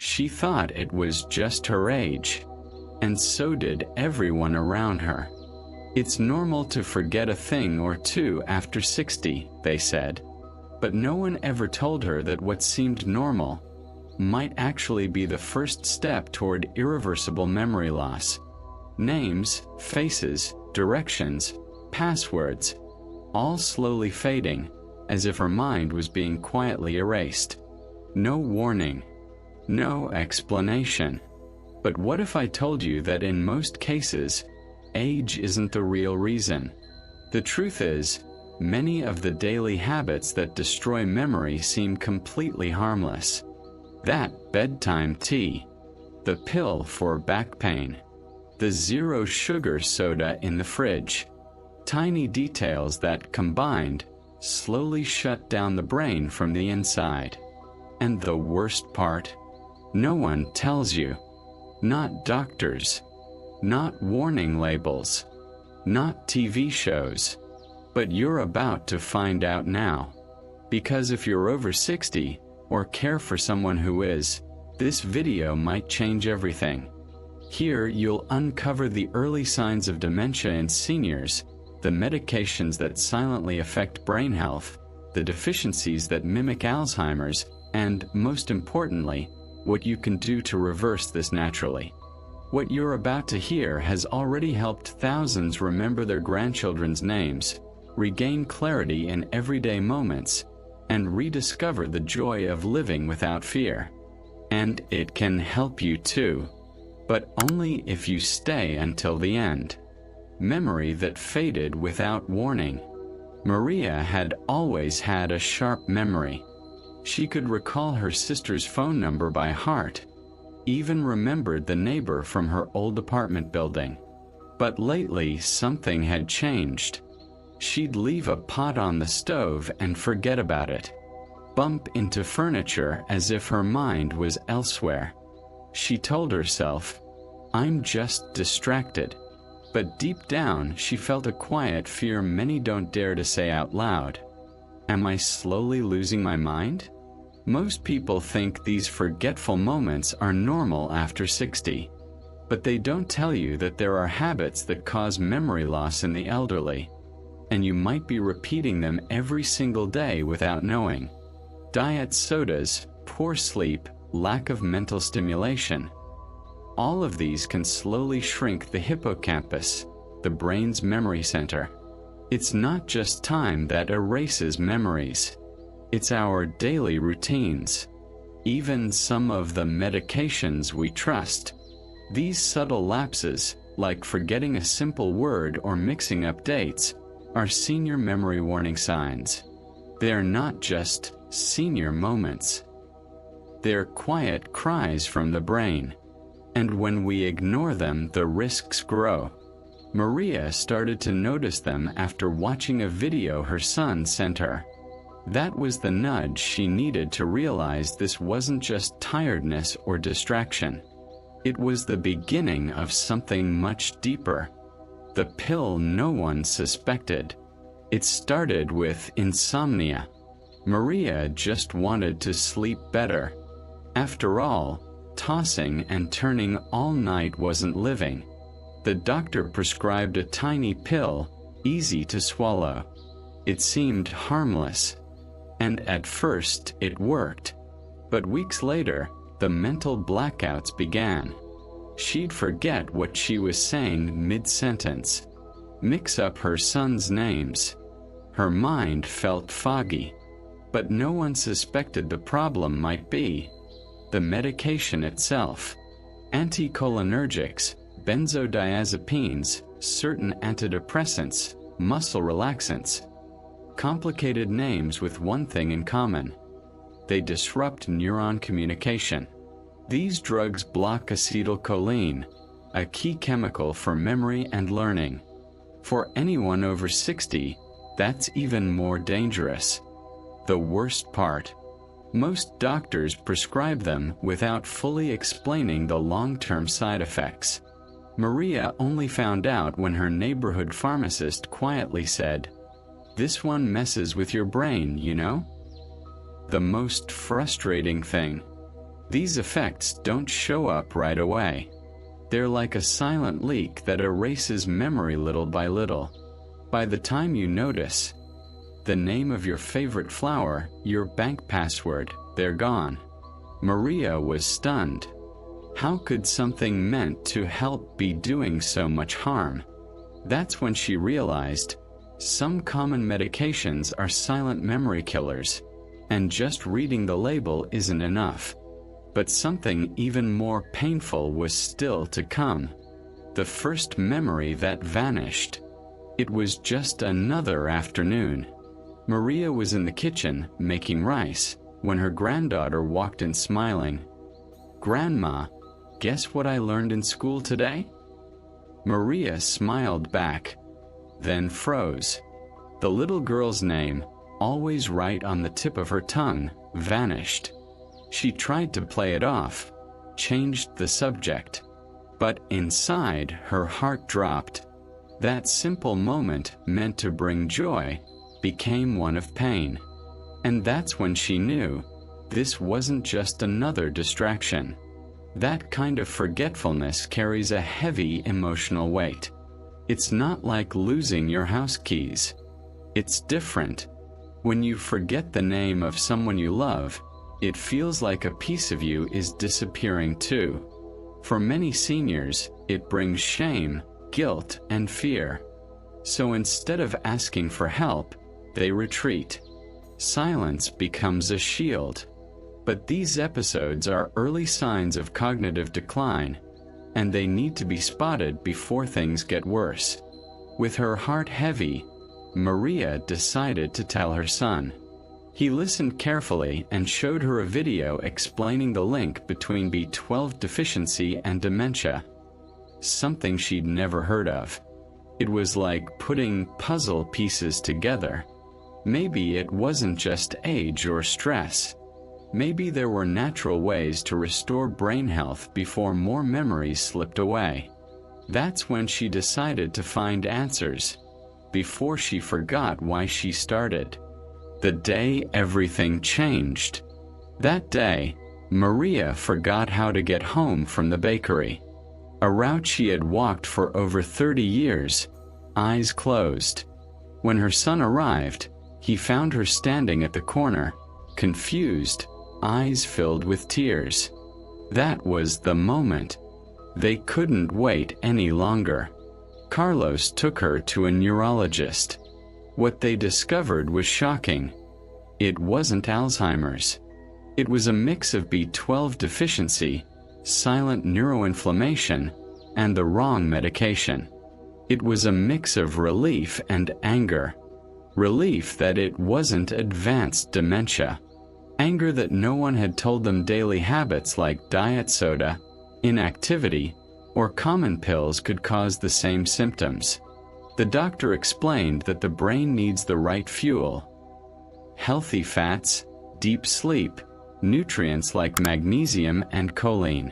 She thought it was just her age, and so did everyone around her. It's normal to forget a thing or two after 60, they said, but no one ever told her that what seemed normal might actually be the first step toward irreversible memory loss. Names, faces, directions, passwords, all slowly fading, as if her mind was being quietly erased. No warning, no explanation. But what if I told you that in most cases, age isn't the real reason? The truth is, many of the daily habits that destroy memory seem completely harmless. That bedtime tea, the pill for back pain, the zero sugar soda in the fridge. Tiny details that, combined, slowly shut down the brain from the inside. And the worst part? No one tells you. Not doctors. Not warning labels. Not TV shows. But you're about to find out now. Because if you're over 60, or care for someone who is, this video might change everything. Here you'll uncover the early signs of dementia in seniors, the medications that silently affect brain health, the deficiencies that mimic Alzheimer's, and, most importantly, what you can do to reverse this naturally. What you're about to hear has already helped thousands remember their grandchildren's names, regain clarity in everyday moments, and rediscover the joy of living without fear. And it can help you too, but only if you stay until the end. Memory that faded without warning. Maria had always had a sharp memory. She could recall her sister's phone number by heart, even remembered the neighbor from her old apartment building. But lately something had changed. She'd leave a pot on the stove and forget about it, bump into furniture as if her mind was elsewhere. She told herself, "I'm just distracted." But deep down, she felt a quiet fear many don't dare to say out loud. Am I slowly losing my mind? Most people think these forgetful moments are normal after 60. But they don't tell you that there are habits that cause memory loss in the elderly. And you might be repeating them every single day without knowing. Diet sodas, poor sleep, lack of mental stimulation. All of these can slowly shrink the hippocampus, the brain's memory center. It's not just time that erases memories. It's our daily routines. Even some of the medications we trust. These subtle lapses, like forgetting a simple word or mixing up dates, are senior memory warning signs. They're not just senior moments. They're quiet cries from the brain. And when we ignore them, the risks grow. Maria started to notice them after watching a video her son sent her. That was the nudge she needed to realize this wasn't just tiredness or distraction. It was the beginning of something much deeper. The pill no one suspected. It started with insomnia. Maria just wanted to sleep better. After all, tossing and turning all night wasn't living. The doctor prescribed a tiny pill, easy to swallow. It seemed harmless. And at first, it worked. But weeks later, the mental blackouts began. She'd forget what she was saying mid-sentence, mix up her son's names. Her mind felt foggy. But no one suspected the problem might be the medication itself. Anticholinergics, benzodiazepines, certain antidepressants, muscle relaxants. Complicated names with one thing in common. They disrupt neuron communication. These drugs block acetylcholine, a key chemical for memory and learning. For anyone over 60, that's even more dangerous. The worst part: most doctors prescribe them without fully explaining the long-term side effects. Maria only found out when her neighborhood pharmacist quietly said, "This one messes with your brain, you know?" The most frustrating thing: These effects don't show up right away. They're like a silent leak that erases memory little by little. By the time you notice, the name of your favorite flower, your bank password, they're gone. Maria was stunned. How could something meant to help be doing so much harm? That's when she realized some common medications are silent memory killers, and just reading the label isn't enough. But something even more painful was still to come. The first memory that vanished. It was just another afternoon. Maria was in the kitchen making rice when her granddaughter walked in smiling. "Grandma, guess what I learned in school today?" Maria smiled back, then froze. The little girl's name, always right on the tip of her tongue, vanished. She tried to play it off, changed the subject, but inside her heart dropped. That simple moment meant to bring joy became one of pain. And that's when she knew this wasn't just another distraction. That kind of forgetfulness carries a heavy emotional weight. It's not like losing your house keys. It's different. When you forget the name of someone you love, it feels like a piece of you is disappearing too. For many seniors, it brings shame, guilt, and fear. So instead of asking for help, they retreat. Silence becomes a shield. But these episodes are early signs of cognitive decline, and they need to be spotted before things get worse. With her heart heavy, Maria decided to tell her son. He listened carefully and showed her a video explaining the link between B12 deficiency and dementia. Something she'd never heard of. It was like putting puzzle pieces together. Maybe it wasn't just age or stress. Maybe there were natural ways to restore brain health before more memories slipped away. That's when she decided to find answers, before she forgot why she started. The day everything changed. That day, Maria forgot how to get home from the bakery. A route she had walked for over 30 years, eyes closed. When her son arrived, he found her standing at the corner, confused, eyes filled with tears. That was the moment. They couldn't wait any longer. Carlos took her to a neurologist. What they discovered was shocking. It wasn't Alzheimer's. It was a mix of B12 deficiency, silent neuroinflammation, and the wrong medication. It was a mix of relief and anger. Relief that it wasn't advanced dementia. Anger that no one had told them daily habits like diet soda, inactivity, or common pills could cause the same symptoms. The doctor explained that the brain needs the right fuel. Healthy fats, deep sleep, nutrients like magnesium and choline.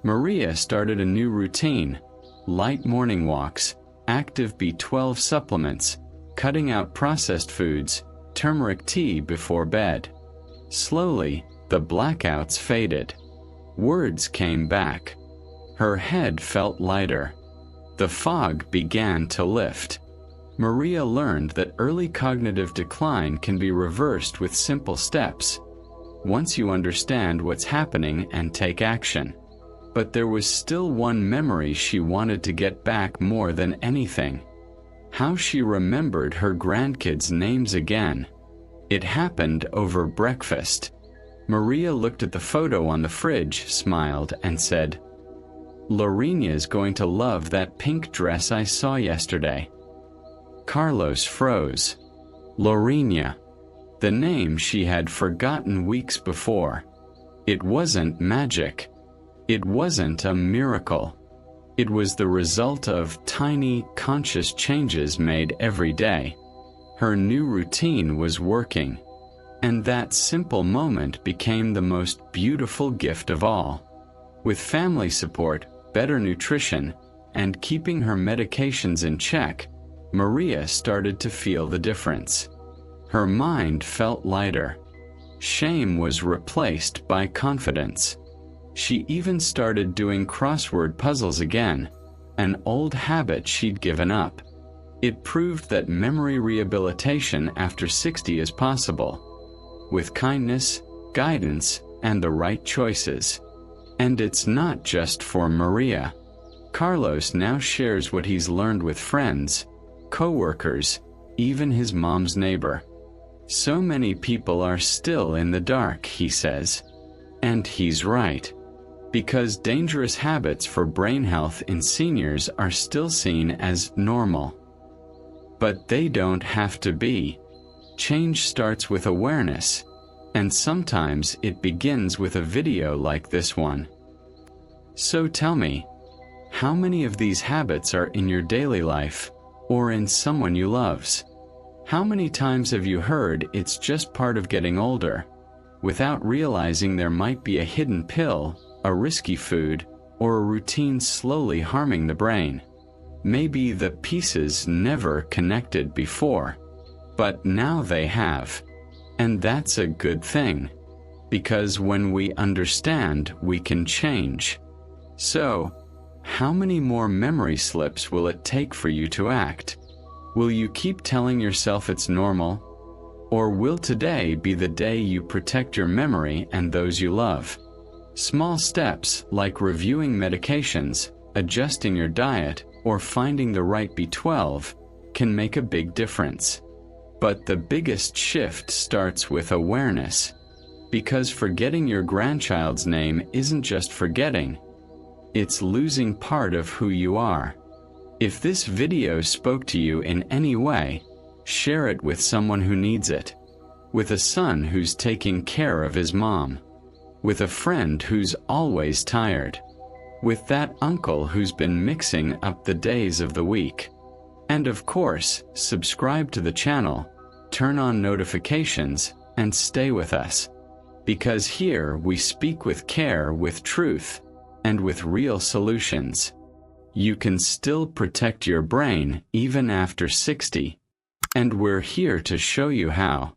Maria started a new routine: light morning walks, active B12 supplements, cutting out processed foods, turmeric tea before bed. Slowly, the blackouts faded. Words came back. Her head felt lighter. The fog began to lift. Maria learned that early cognitive decline can be reversed with simple steps, once you understand what's happening and take action. But there was still one memory she wanted to get back more than anything. How she remembered her grandkids' names again. It happened over breakfast. Maria looked at the photo on the fridge, smiled, and said, "Lorenia's going to love that pink dress I saw yesterday." Carlos froze. Lorenia. The name she had forgotten weeks before. It wasn't magic. It wasn't a miracle. It was the result of tiny, conscious changes made every day. Her new routine was working. And that simple moment became the most beautiful gift of all. With family support, better nutrition, and keeping her medications in check, Maria started to feel the difference. Her mind felt lighter. Shame was replaced by confidence. She even started doing crossword puzzles again, an old habit she'd given up. It proved that memory rehabilitation after 60 is possible, with kindness, guidance, and the right choices. And it's not just for Maria. Carlos now shares what he's learned with friends, co-workers, even his mom's neighbor. So many people are still in the dark, he says. And he's right. Because dangerous habits for brain health in seniors are still seen as normal. But they don't have to be. Change starts with awareness, and sometimes it begins with a video like this one. So tell me, how many of these habits are in your daily life, or in someone you love's? How many times have you heard it's just part of getting older, without realizing there might be a hidden pill, a risky food, or a routine slowly harming the brain? Maybe the pieces never connected before, but now they have. And that's a good thing, because when we understand, we can change. So, how many more memory slips will it take for you to act? Will you keep telling yourself it's normal? Or will today be the day you protect your memory and those you love? Small steps like reviewing medications, adjusting your diet, or finding the right B12 can make a big difference. But the biggest shift starts with awareness. Because forgetting your grandchild's name isn't just forgetting, it's losing part of who you are. If this video spoke to you in any way, share it with someone who needs it. With a son who's taking care of his mom. With a friend who's always tired. With that uncle who's been mixing up the days of the week. And of course, subscribe to the channel, turn on notifications, and stay with us. Because here we speak with care, with truth, and with real solutions. You can still protect your brain even after 60. And we're here to show you how.